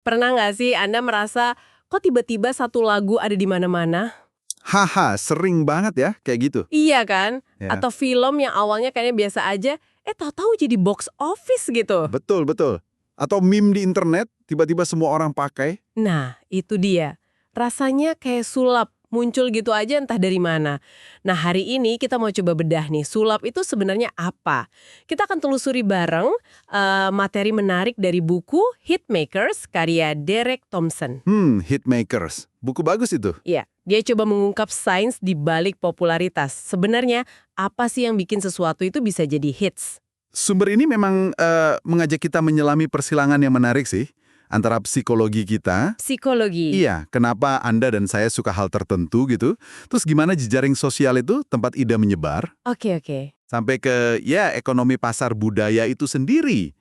Pernah nggak sih Anda merasa, kok tiba-tiba satu lagu ada di mana-mana? Haha, sering banget ya kayak gitu. Iya kan? Ya. Atau film yang awalnya kayaknya biasa aja, tahu-tahu jadi box office gitu. Betul, betul. Atau meme di internet, tiba-tiba semua orang pakai. Nah, itu dia. Rasanya kayak sulap, muncul gitu aja entah dari mana. Nah, hari ini kita mau coba bedah nih, sulap itu sebenarnya apa? Kita akan telusuri bareng materi menarik dari buku Hitmakers karya Derek Thompson. Hitmakers. Buku bagus itu. Iya, dia coba mengungkap sains di balik popularitas. Sebenarnya, apa sih yang bikin sesuatu itu bisa jadi hits? Sumber ini memang mengajak kita menyelami persilangan yang menarik sih. Antara psikologi kita. Psikologi. Iya, kenapa Anda dan saya suka hal tertentu gitu. Terus gimana jejaring sosial itu tempat ide menyebar. Oke. Sampai ke, ekonomi pasar budaya itu sendiri.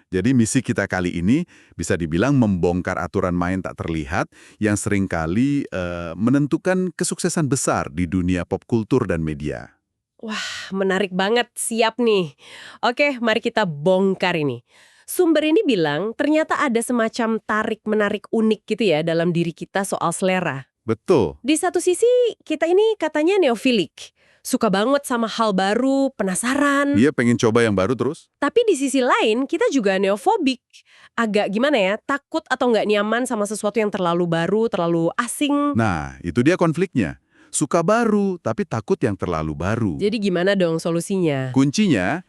Jadi misi kita kali ini bisa dibilang membongkar aturan main tak terlihat yang seringkali menentukan kesuksesan besar di dunia pop kultur dan media. Wah, menarik banget. Siap nih. Oke, mari kita bongkar ini. Sumber ini bilang ternyata ada semacam tarik-menarik unik gitu ya dalam diri kita soal selera. Betul. Di satu sisi, kita ini katanya neofilik. Suka banget sama hal baru, penasaran. Dia pengen coba yang baru terus. Tapi di sisi lain, kita juga neofobik. Agak gimana ya, takut atau nggak nyaman sama sesuatu yang terlalu baru, terlalu asing. Nah, itu dia konfliknya. Suka baru, tapi takut yang terlalu baru. Jadi gimana dong solusinya? Kuncinya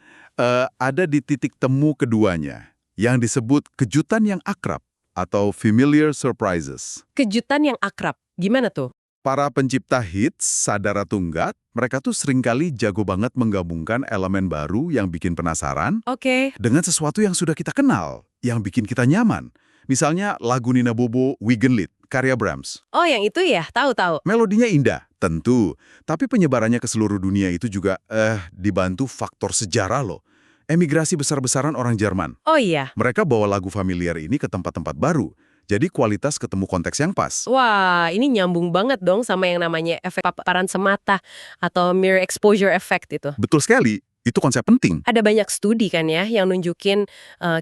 ada di titik temu keduanya, yang disebut kejutan yang akrab atau familiar surprises. Kejutan yang akrab, gimana tuh? Para pencipta hits, sadar atau enggak, mereka tuh seringkali jago banget menggabungkan elemen baru yang bikin penasaran Oke. dengan sesuatu yang sudah kita kenal, yang bikin kita nyaman. Misalnya lagu Nina Bobo, Wiegenlied, karya Brahms. Oh, yang itu ya? Tahu-tahu. Melodinya indah, tentu. Tapi penyebarannya ke seluruh dunia itu juga dibantu faktor sejarah loh. Emigrasi besar-besaran orang Jerman. Oh iya. Mereka bawa lagu familiar ini ke tempat-tempat baru. Jadi kualitas ketemu konteks yang pas. Wah, ini nyambung banget dong sama yang namanya efek paparan semata atau mere exposure effect itu. Betul sekali, itu konsep penting. Ada banyak studi kan ya yang nunjukin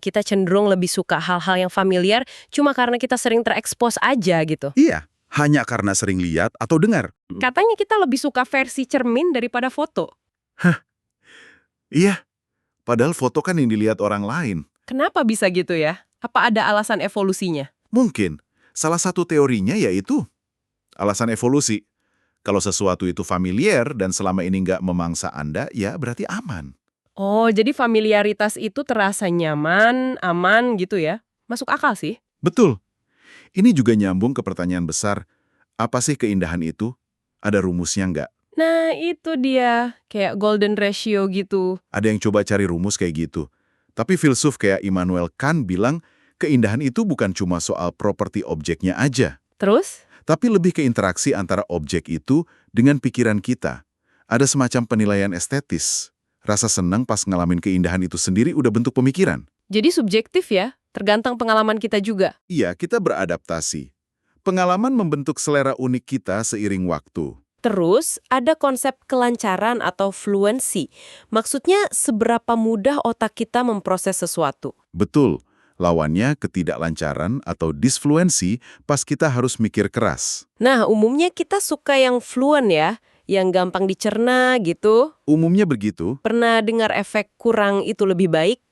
kita cenderung lebih suka hal-hal yang familiar cuma karena kita sering terekspos aja gitu. Iya, hanya karena sering lihat atau dengar. Katanya kita lebih suka versi cermin daripada foto. Iya, padahal foto kan yang dilihat orang lain. Kenapa bisa gitu ya? Apa ada alasan evolusinya? Mungkin, salah satu teorinya yaitu alasan evolusi. Kalau sesuatu itu familiar dan selama ini nggak memangsa Anda, ya berarti aman. Oh, jadi familiaritas itu terasa nyaman, aman gitu ya? Masuk akal sih. Betul. Ini juga nyambung ke pertanyaan besar, apa sih keindahan itu? Ada rumusnya nggak? Nah, itu dia. Kayak golden ratio gitu. Ada yang coba cari rumus kayak gitu. Tapi filsuf kayak Immanuel Kant bilang, keindahan itu bukan cuma soal properti objeknya aja, Terus? tapi lebih ke interaksi antara objek itu dengan pikiran kita. Ada semacam penilaian estetis. Rasa senang pas ngalamin keindahan itu sendiri udah bentuk pemikiran. Jadi subjektif ya? Tergantung pengalaman kita juga. Iya, kita beradaptasi. Pengalaman membentuk selera unik kita seiring waktu. Terus, ada konsep kelancaran atau fluency. Maksudnya, seberapa mudah otak kita memproses sesuatu. Betul, lawannya ketidaklancaran atau disfluensi pas kita harus mikir keras. Nah, umumnya kita suka yang fluent ya, yang gampang dicerna gitu. Umumnya begitu. Pernah dengar efek kurang itu lebih baik?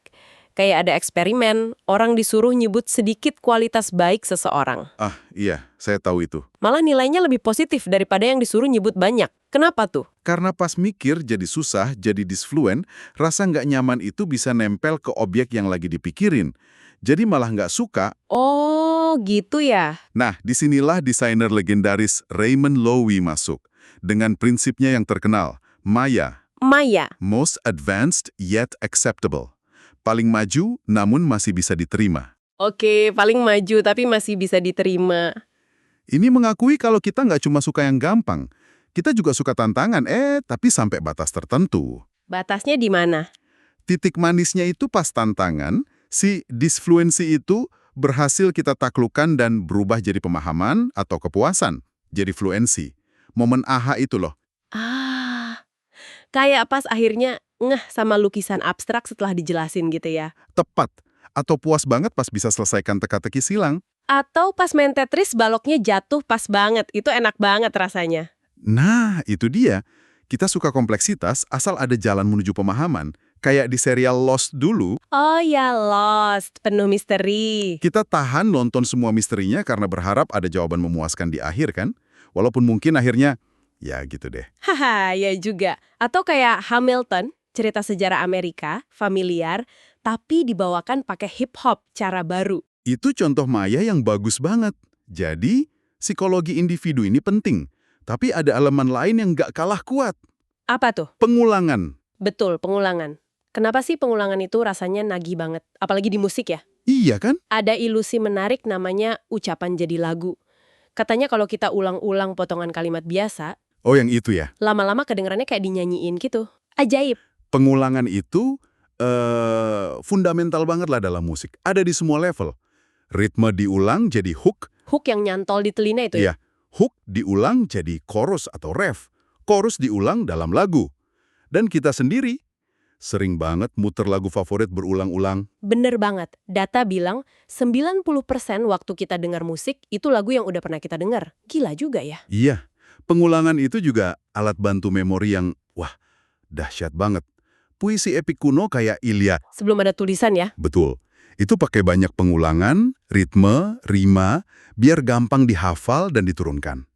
Kayak ada eksperimen, orang disuruh nyebut sedikit kualitas baik seseorang. Ah, iya, saya tahu itu. Malah nilainya lebih positif daripada yang disuruh nyebut banyak. Kenapa tuh? Karena pas mikir jadi susah, jadi disfluen, rasa nggak nyaman itu bisa nempel ke objek yang lagi dipikirin. Jadi malah nggak suka. Oh, gitu ya. Nah, disinilah desainer legendaris Raymond Loewy masuk. Dengan prinsipnya yang terkenal, MAYA, Maya. Most Advanced Yet Acceptable. Paling maju, namun masih bisa diterima. Oke, paling maju tapi masih bisa diterima. Ini mengakui kalau kita nggak cuma suka yang gampang. Kita juga suka tantangan, tapi sampai batas tertentu. Batasnya di mana? Titik manisnya itu pas tantangan, si disfluensi itu berhasil kita taklukkan dan berubah jadi pemahaman atau kepuasan. Jadi fluensi. Momen aha itu loh. Ah, kayak pas akhirnya ngeh sama lukisan abstrak setelah dijelasin gitu ya. Tepat. Atau puas banget pas bisa selesaikan teka-teki silang. Atau pas main Tetris baloknya jatuh pas banget, itu enak banget rasanya. Nah, itu dia. Kita suka kompleksitas asal ada jalan menuju pemahaman. Kayak di serial Lost dulu, Oh ya, Lost, penuh misteri. kita tahan nonton semua misterinya karena berharap ada jawaban memuaskan di akhir kan? Walaupun mungkin akhirnya, ya gitu deh. Haha, ya juga. Atau kayak Hamilton, cerita sejarah Amerika, familiar, tapi dibawakan pakai hip-hop, cara baru. Itu contoh maya yang bagus banget. Jadi, psikologi individu ini penting. Tapi ada elemen lain yang nggak kalah kuat. Apa tuh? Pengulangan. Betul, pengulangan. Kenapa sih pengulangan itu rasanya nagih banget? Apalagi di musik ya? Iya kan? Ada ilusi menarik namanya ucapan jadi lagu. Katanya kalau kita ulang-ulang potongan kalimat biasa, Oh, yang itu ya. lama-lama kedengarannya kayak dinyanyiin gitu. Ajaib. Pengulangan itu fundamental banget lah dalam musik. Ada di semua level. Ritme diulang jadi hook. Hook yang nyantol di telinga itu ya? Iya, hook diulang jadi chorus atau ref. Chorus diulang dalam lagu. Dan kita sendiri sering banget muter lagu favorit berulang-ulang. Bener banget. Data bilang 90% waktu kita dengar musik itu lagu yang udah pernah kita dengar. Gila juga ya. Iya, pengulangan itu juga alat bantu memori yang, wah, dahsyat banget. Puisi epik kuno kayak Iliad. Sebelum ada tulisan ya. Betul. Itu pakai banyak pengulangan, ritme, rima, biar gampang dihafal dan diturunkan.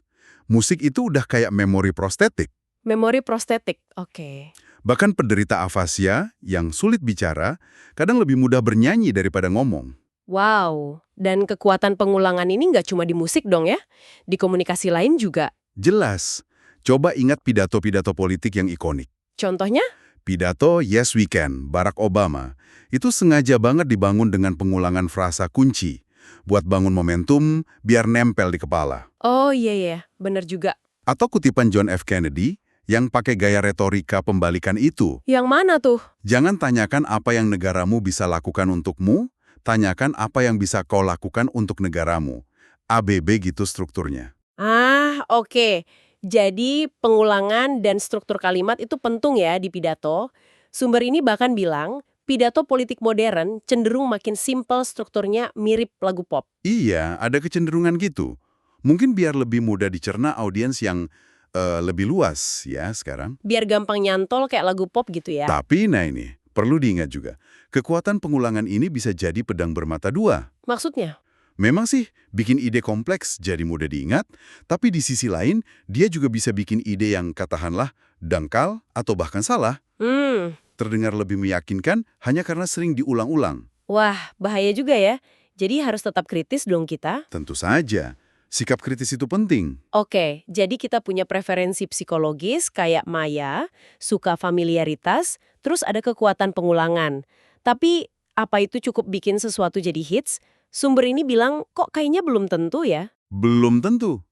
Musik itu udah kayak memori prostetik. Memori prostetik. Oke. Bahkan penderita afasia yang sulit bicara, kadang lebih mudah bernyanyi daripada ngomong. Wow. Dan kekuatan pengulangan ini nggak cuma di musik dong ya. Di komunikasi lain juga. Jelas. Coba ingat pidato-pidato politik yang ikonik. Contohnya? Pidato Yes We Can, Barack Obama, itu sengaja banget dibangun dengan pengulangan frasa kunci, buat bangun momentum biar nempel di kepala. Oh iya, bener juga. Atau kutipan John F. Kennedy, yang pakai gaya retorika pembalikan itu. Yang mana tuh? Jangan tanyakan apa yang negaramu bisa lakukan untukmu, tanyakan apa yang bisa kau lakukan untuk negaramu. ABB gitu strukturnya. Ah, oke. Jadi pengulangan dan struktur kalimat itu penting ya di pidato. Sumber ini bahkan bilang, pidato politik modern cenderung makin simpel strukturnya mirip lagu pop. Iya, ada kecenderungan gitu. Mungkin biar lebih mudah dicerna audiens yang lebih luas ya sekarang. Biar gampang nyantol kayak lagu pop gitu ya. Tapi nah ini, perlu diingat juga, kekuatan pengulangan ini bisa jadi pedang bermata dua. Maksudnya? Memang sih, bikin ide kompleks jadi mudah diingat, tapi di sisi lain, dia juga bisa bikin ide yang katakanlah dangkal atau bahkan salah, terdengar lebih meyakinkan hanya karena sering diulang-ulang. Wah, bahaya juga ya. Jadi harus tetap kritis dong kita. Tentu saja, sikap kritis itu penting. Oke, jadi kita punya preferensi psikologis kayak Maya, suka familiaritas, terus ada kekuatan pengulangan. Tapi apa itu cukup bikin sesuatu jadi hits? Sumber ini bilang kok kayaknya belum tentu ya. Belum tentu.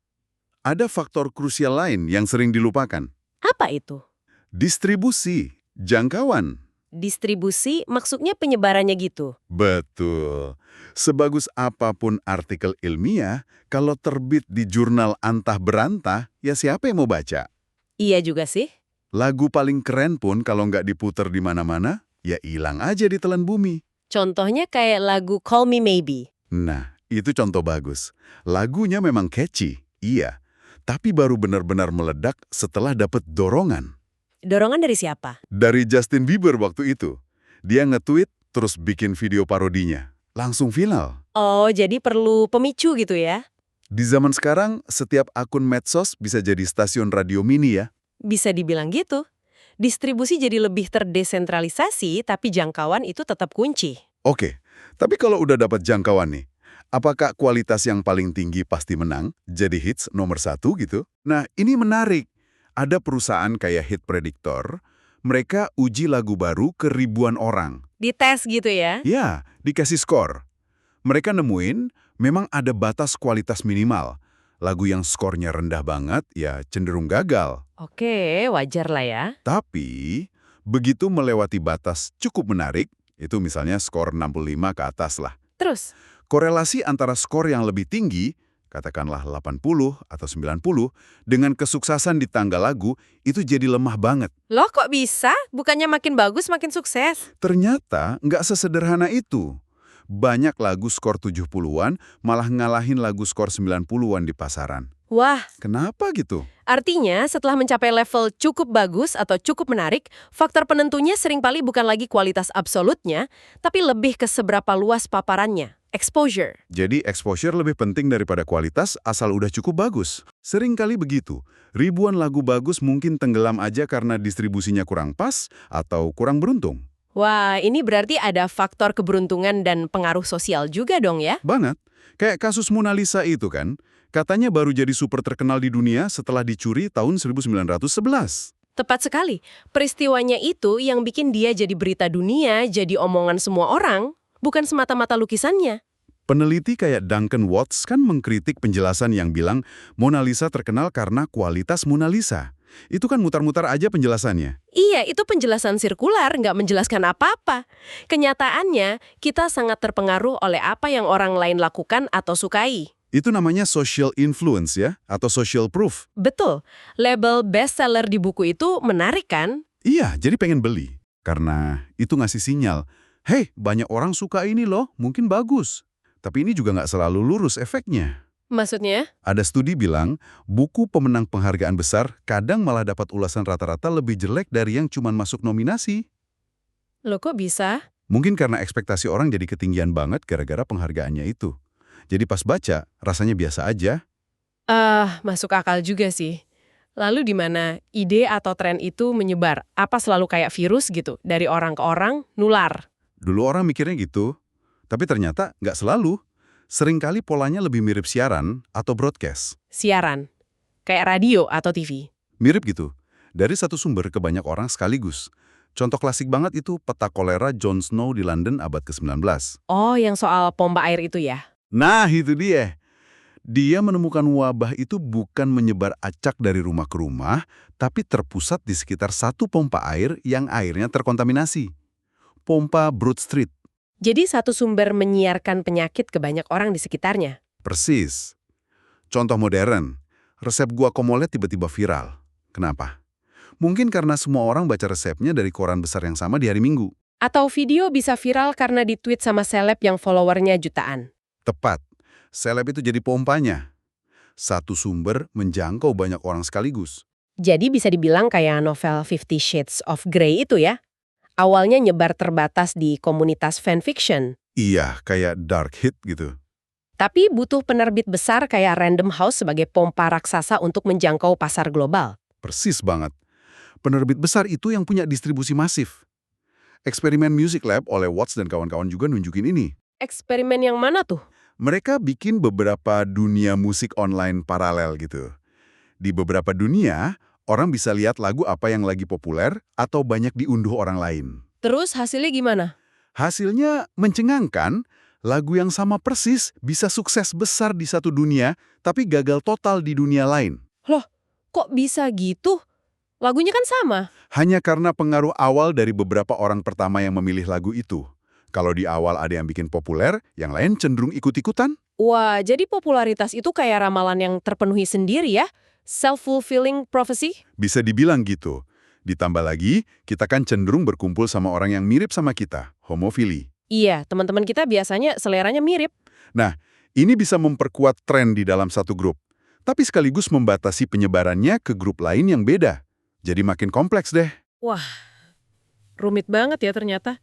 Ada faktor krusial lain yang sering dilupakan. Apa itu? Distribusi, jangkauan. Distribusi maksudnya penyebarannya gitu. Betul. Sebagus apapun artikel ilmiah, kalau terbit di jurnal antah berantah, ya siapa yang mau baca? Iya juga sih. Lagu paling keren pun kalau nggak diputer di mana-mana, ya hilang aja di telan bumi. Contohnya kayak lagu Call Me Maybe. Nah, itu contoh bagus. Lagunya memang catchy, iya. Tapi baru benar-benar meledak setelah dapet dorongan. Dorongan dari siapa? Dari Justin Bieber waktu itu. Dia nge-tweet terus bikin video parodinya. Langsung viral. Oh, jadi perlu pemicu gitu ya? Di zaman sekarang, setiap akun medsos bisa jadi stasiun radio mini ya. Bisa dibilang gitu. Distribusi jadi lebih terdesentralisasi, tapi jangkauan itu tetap kunci. Oke, tapi kalau udah dapat jangkauan nih, apakah kualitas yang paling tinggi pasti menang, jadi hits nomor 1 gitu? Nah, ini menarik. Ada perusahaan kayak Hit Predictor, mereka uji lagu baru ke ribuan orang. Dites gitu ya? Ya, dikasih skor. Mereka nemuin memang ada batas kualitas minimal. Lagu yang skornya rendah banget, ya cenderung gagal. Oke, wajar lah ya. Tapi, begitu melewati batas cukup menarik, itu misalnya skor 65 ke atas lah. Terus? Korelasi antara skor yang lebih tinggi, katakanlah 80 atau 90, dengan kesuksesan di tangga lagu, itu jadi lemah banget. Loh kok bisa? Bukannya makin bagus makin sukses? Ternyata nggak sesederhana itu. Banyak lagu skor 70-an malah ngalahin lagu skor 90-an di pasaran. Wah, Kenapa gitu? artinya setelah mencapai level cukup bagus atau cukup menarik, faktor penentunya seringkali bukan lagi kualitas absolutnya, tapi lebih ke seberapa luas paparannya, exposure. Jadi exposure lebih penting daripada kualitas asal udah cukup bagus. Sering kali begitu. Ribuan lagu bagus mungkin tenggelam aja karena distribusinya kurang pas atau kurang beruntung. Wah, ini berarti ada faktor keberuntungan dan pengaruh sosial juga dong ya? Banget. Kayak kasus Mona Lisa itu kan. Katanya baru jadi super terkenal di dunia setelah dicuri tahun 1911. Tepat sekali. Peristiwanya itu yang bikin dia jadi berita dunia, jadi omongan semua orang, bukan semata-mata lukisannya. Peneliti kayak Duncan Watts kan mengkritik penjelasan yang bilang Mona Lisa terkenal karena kualitas Mona Lisa. Itu kan mutar-mutar aja penjelasannya. Iya, itu penjelasan sirkular, nggak menjelaskan apa-apa. Kenyataannya, kita sangat terpengaruh oleh apa yang orang lain lakukan atau sukai. Itu namanya social influence ya, atau social proof. Betul, label bestseller di buku itu menarik kan? Iya, jadi pengen beli. Karena itu ngasih sinyal, hey, banyak orang suka ini loh, mungkin bagus. Tapi ini juga nggak selalu lurus efeknya. Maksudnya? Ada studi bilang, buku pemenang penghargaan besar kadang malah dapat ulasan rata-rata lebih jelek dari yang cuma masuk nominasi. Loh kok bisa? Mungkin karena ekspektasi orang jadi ketinggian banget gara-gara penghargaannya itu. Jadi pas baca, rasanya biasa aja. Masuk akal juga sih. Lalu di mana ide atau tren itu menyebar? Apa selalu kayak virus gitu? Dari orang ke orang, nular? Dulu orang mikirnya gitu, tapi ternyata nggak selalu. Seringkali polanya lebih mirip siaran atau broadcast. Siaran? Kayak radio atau TV? Mirip gitu, dari satu sumber ke banyak orang sekaligus. Contoh klasik banget itu peta kolera John Snow di London abad ke-19. Oh, yang soal pompa air itu ya? Nah, itu dia. Dia menemukan wabah itu bukan menyebar acak dari rumah ke rumah, tapi terpusat di sekitar satu pompa air yang airnya terkontaminasi. Pompa Broad Street. Jadi satu sumber menyiarkan penyakit ke banyak orang di sekitarnya. Persis. Contoh modern, resep guacamole tiba-tiba viral. Kenapa? Mungkin karena semua orang baca resepnya dari koran besar yang sama di hari Minggu. Atau video bisa viral karena di-tweet sama seleb yang followernya jutaan. Tepat. Seleb itu jadi pompanya. Satu sumber menjangkau banyak orang sekaligus. Jadi bisa dibilang kayak novel 50 Shades of Grey itu ya? Awalnya nyebar terbatas di komunitas fanfiction. Iya, kayak dark hit gitu. Tapi butuh penerbit besar kayak Random House sebagai pompa raksasa untuk menjangkau pasar global. Persis banget. Penerbit besar itu yang punya distribusi masif. Eksperimen Music Lab oleh Watts dan kawan-kawan juga nunjukin ini. Eksperimen yang mana tuh? Mereka bikin beberapa dunia musik online paralel gitu. Di beberapa dunia, orang bisa lihat lagu apa yang lagi populer atau banyak diunduh orang lain. Terus hasilnya gimana? Hasilnya mencengangkan, lagu yang sama persis bisa sukses besar di satu dunia, tapi gagal total di dunia lain. Loh, kok bisa gitu? Lagunya kan sama. Hanya karena pengaruh awal dari beberapa orang pertama yang memilih lagu itu. Kalau di awal ada yang bikin populer, yang lain cenderung ikut-ikutan. Wah, jadi popularitas itu kayak ramalan yang terpenuhi sendiri ya? Self-fulfilling prophecy? Bisa dibilang gitu. Ditambah lagi, kita kan cenderung berkumpul sama orang yang mirip sama kita, homofili. Iya, teman-teman kita biasanya seleranya mirip. Nah, ini bisa memperkuat tren di dalam satu grup, tapi sekaligus membatasi penyebarannya ke grup lain yang beda. Jadi makin kompleks deh. Wah, rumit banget ya ternyata.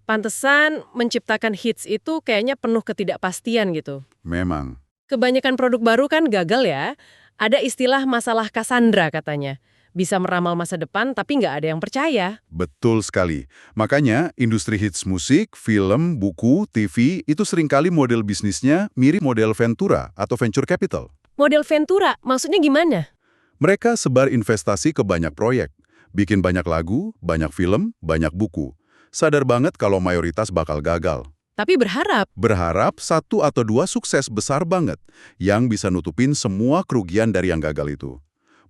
Pantesan menciptakan hits itu kayaknya penuh ketidakpastian gitu. Memang. Kebanyakan produk baru kan gagal ya. Ada istilah masalah Cassandra katanya. Bisa meramal masa depan tapi nggak ada yang percaya. Betul sekali. Makanya, industri hits musik, film, buku, TV, itu seringkali model bisnisnya mirip model Ventura atau venture capital. Model Ventura, maksudnya gimana? Mereka sebar investasi ke banyak proyek. Bikin banyak lagu, banyak film, banyak buku. Sadar banget kalau mayoritas bakal gagal. Tapi berharap. Berharap satu atau dua sukses besar banget yang bisa nutupin semua kerugian dari yang gagal itu.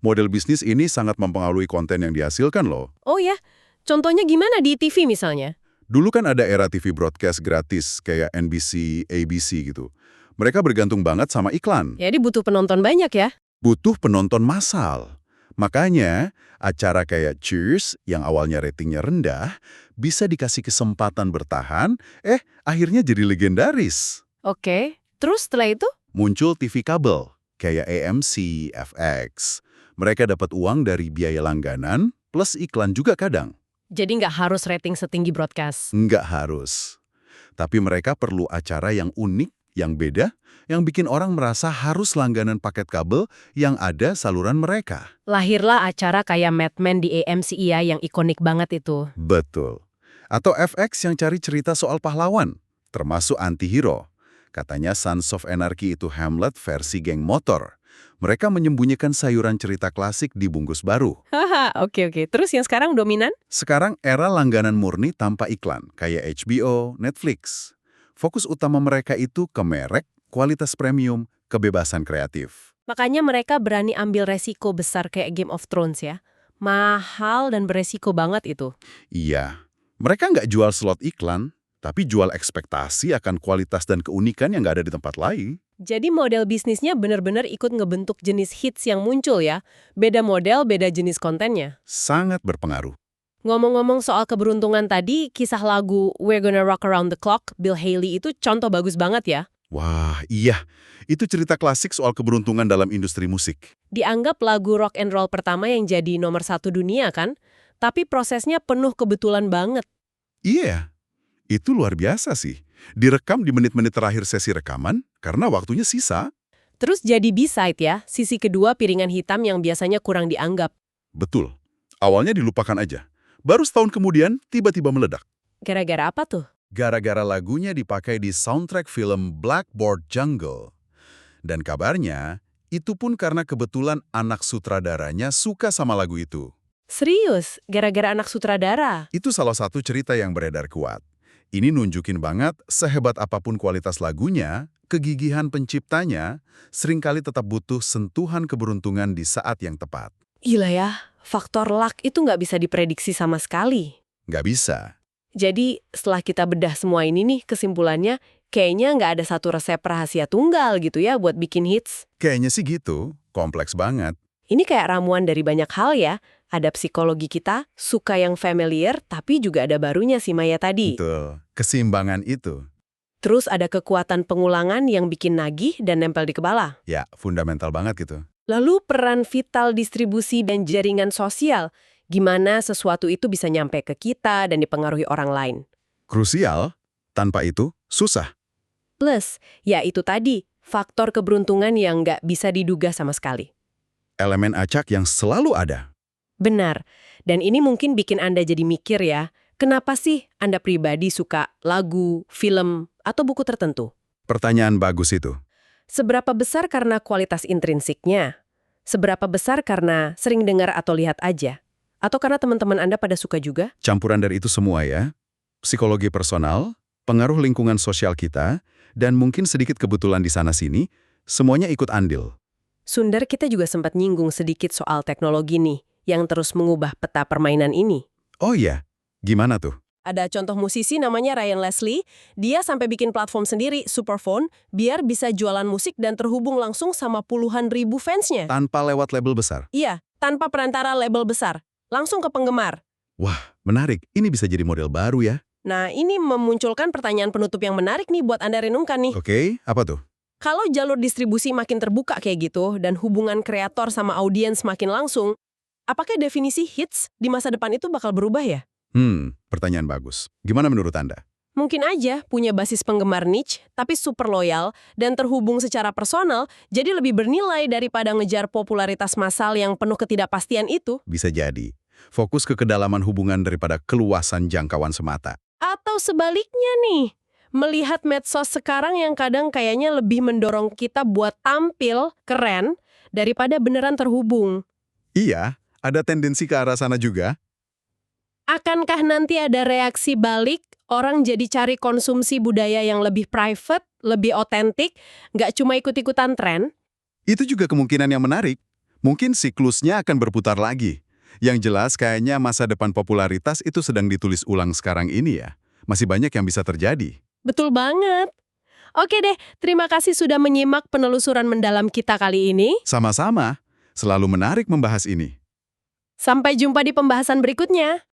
Model bisnis ini sangat mempengaruhi konten yang dihasilkan loh. Oh ya, contohnya gimana di TV misalnya? Dulu kan ada era TV broadcast gratis kayak NBC, ABC gitu. Mereka bergantung banget sama iklan. Jadi butuh penonton banyak ya? Butuh penonton massal. Makanya, acara kayak Cheers yang awalnya ratingnya rendah, bisa dikasih kesempatan bertahan, akhirnya jadi legendaris. Oke, terus setelah itu? Muncul TV kabel, kayak AMC, FX. Mereka dapat uang dari biaya langganan, plus iklan juga kadang. Jadi nggak harus rating setinggi broadcast. Nggak harus. Tapi mereka perlu acara yang unik, yang beda, yang bikin orang merasa harus langganan paket kabel yang ada saluran mereka. Lahirlah acara kayak Mad Men di AMC ya yang ikonik banget itu. Betul. Atau FX yang cari cerita soal pahlawan, termasuk anti-hero. Katanya Sons of Anarchy itu Hamlet versi geng motor. Mereka menyembunyikan sayuran cerita klasik di bungkus baru. Haha, oke. Terus yang sekarang dominan? Sekarang era langganan murni tanpa iklan, kayak HBO, Netflix. Fokus utama mereka itu ke merek, kualitas premium, kebebasan kreatif. Makanya mereka berani ambil resiko besar kayak Game of Thrones ya. Mahal dan beresiko banget itu. Iya, mereka nggak jual slot iklan, tapi jual ekspektasi akan kualitas dan keunikan yang nggak ada di tempat lain. Jadi model bisnisnya benar-benar ikut ngebentuk jenis hits yang muncul ya. Beda model, beda jenis kontennya. Sangat berpengaruh. Ngomong-ngomong soal keberuntungan tadi, kisah lagu We're Gonna Rock Around the Clock, Bill Haley itu contoh bagus banget ya. Wah, iya. Itu cerita klasik soal keberuntungan dalam industri musik. Dianggap lagu rock and roll pertama yang jadi nomor 1 dunia kan? Tapi prosesnya penuh kebetulan banget. Iya, itu luar biasa sih. Direkam di menit-menit terakhir sesi rekaman karena waktunya sisa. Terus jadi B-side ya, sisi kedua piringan hitam yang biasanya kurang dianggap. Betul. Awalnya dilupakan aja. Baru setahun kemudian, tiba-tiba meledak. Gara-gara apa tuh? Gara-gara lagunya dipakai di soundtrack film Blackboard Jungle. Dan kabarnya, itu pun karena kebetulan anak sutradaranya suka sama lagu itu. Serius? Gara-gara anak sutradara? Itu salah satu cerita yang beredar kuat. Ini nunjukin banget sehebat apapun kualitas lagunya, kegigihan penciptanya seringkali tetap butuh sentuhan keberuntungan di saat yang tepat. Gila ya, faktor luck itu nggak bisa diprediksi sama sekali. Nggak bisa. Jadi setelah kita bedah semua ini nih, kesimpulannya kayaknya nggak ada satu resep rahasia tunggal gitu ya buat bikin hits. Kayaknya sih gitu, kompleks banget. Ini kayak ramuan dari banyak hal ya. Ada psikologi kita, suka yang familiar, tapi juga ada barunya si Maya tadi. Betul, keseimbangan itu. Terus ada kekuatan pengulangan yang bikin nagih dan nempel di kepala. Ya, fundamental banget gitu. Lalu peran vital distribusi dan jaringan sosial. Gimana sesuatu itu bisa nyampe ke kita dan dipengaruhi orang lain. Krusial, tanpa itu susah. Plus, ya itu tadi, faktor keberuntungan yang nggak bisa diduga sama sekali. Elemen acak yang selalu ada. Benar, dan ini mungkin bikin Anda jadi mikir ya, kenapa sih Anda pribadi suka lagu, film, atau buku tertentu? Pertanyaan bagus itu. Seberapa besar karena kualitas intrinsiknya? Seberapa besar karena sering dengar atau lihat aja? Atau karena teman-teman Anda pada suka juga? Campuran dari itu semua ya. Psikologi personal, pengaruh lingkungan sosial kita, dan mungkin sedikit kebetulan di sana-sini, semuanya ikut andil. Sundar, kita juga sempat nyinggung sedikit soal teknologi nih, yang terus mengubah peta permainan ini. Oh iya, gimana tuh? Ada contoh musisi namanya Ryan Leslie, dia sampai bikin platform sendiri, Superphone, biar bisa jualan musik dan terhubung langsung sama puluhan ribu fansnya. Tanpa lewat label besar. Iya, tanpa perantara label besar, langsung ke penggemar. Wah, menarik. Ini bisa jadi model baru ya. Nah, ini memunculkan pertanyaan penutup yang menarik nih buat Anda renungkan nih. Oke, apa tuh? Kalau jalur distribusi makin terbuka kayak gitu, dan hubungan kreator sama audiens makin langsung, apakah definisi hits di masa depan itu bakal berubah ya? Pertanyaan bagus. Gimana menurut Anda? Mungkin aja punya basis penggemar niche, tapi super loyal dan terhubung secara personal, jadi lebih bernilai daripada ngejar popularitas massal yang penuh ketidakpastian itu. Bisa jadi. Fokus ke kedalaman hubungan daripada keluasan jangkauan semata. Atau sebaliknya nih, melihat medsos sekarang yang kadang kayaknya lebih mendorong kita buat tampil keren daripada beneran terhubung. Iya, ada tendensi ke arah sana juga. Akankah nanti ada reaksi balik, orang jadi cari konsumsi budaya yang lebih private, lebih otentik, nggak cuma ikut-ikutan tren? Itu juga kemungkinan yang menarik. Mungkin siklusnya akan berputar lagi. Yang jelas kayaknya masa depan popularitas itu sedang ditulis ulang sekarang ini ya. Masih banyak yang bisa terjadi. Betul banget. Oke deh, terima kasih sudah menyimak penelusuran mendalam kita kali ini. Sama-sama. Selalu menarik membahas ini. Sampai jumpa di pembahasan berikutnya.